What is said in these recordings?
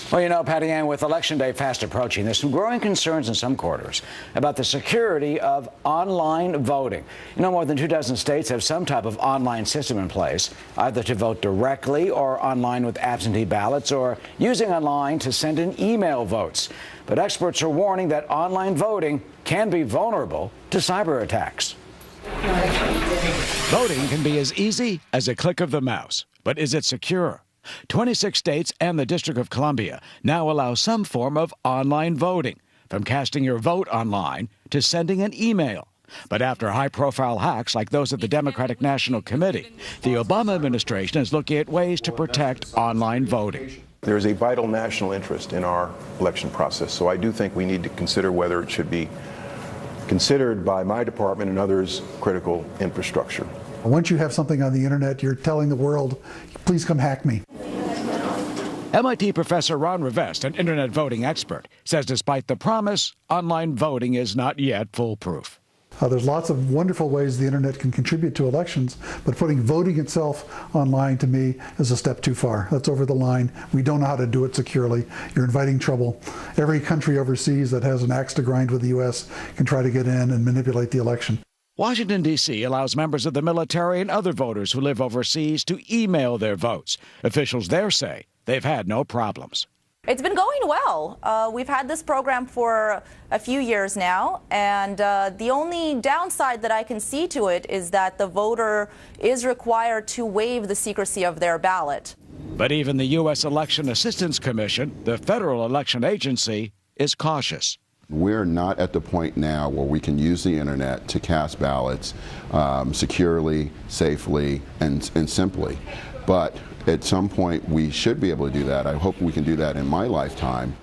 Well, you know, Patty Ann, with Election Day fast approaching, there's some growing concerns in some quarters about the security of online voting. You know, more than 24 states have some type of online system in place, either to vote directly or online with absentee ballots or using online to send in email votes. But experts are warning that online voting can be vulnerable to cyber attacks. Voting can be as easy as a click of the mouse, but is it secure? 26 states and the District of Columbia now allow some form of online voting, from casting your vote online to sending an email. But after high-profile hacks like those at the Democratic National Committee, the Obama administration is looking at ways to protect online voting. There is a vital national interest in our election process, so I do think we need to consider whether it should be considered by my department and others critical infrastructure. Once you have something on the internet, you're telling the world, please come hack me. MIT professor Ron Rivest, an internet voting expert, says despite the promise, online voting is not yet foolproof. There's lots of wonderful ways the internet can contribute to elections, but putting voting itself online, to me, is a step too far. That's over the line. We don't know how to do it securely. You're inviting trouble. Every country overseas that has an axe to grind with the U.S. can try to get in and manipulate the election. Washington, D.C. allows members of the military and other voters who live overseas to email their votes. Officials there say they've had no problems. It's been going well. We've had this program for a few years now, and the only downside that I can see to it is that the voter is required to waive the secrecy of their ballot. But even the U.S. Election Assistance Commission, the federal election agency, is cautious. We're not at the point now where we can use the internet to cast ballots securely, safely, and simply. But at some point, we should be able to do that. I hope we can do that in my lifetime.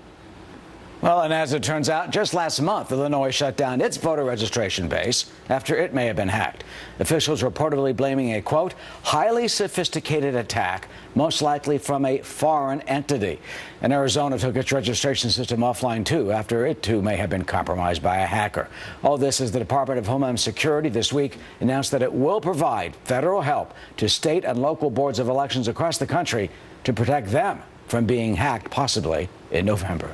Well, and as it turns out, just last month, Illinois shut down its voter registration base after it may have been hacked. Officials reportedly blaming a, quote, highly sophisticated attack, most likely from a foreign entity. And Arizona took its registration system offline, too, after it, too, may have been compromised by a hacker. All this as the Department of Homeland Security this week announced that it will provide federal help to state and local boards of elections across the country to protect them from being hacked, possibly in November.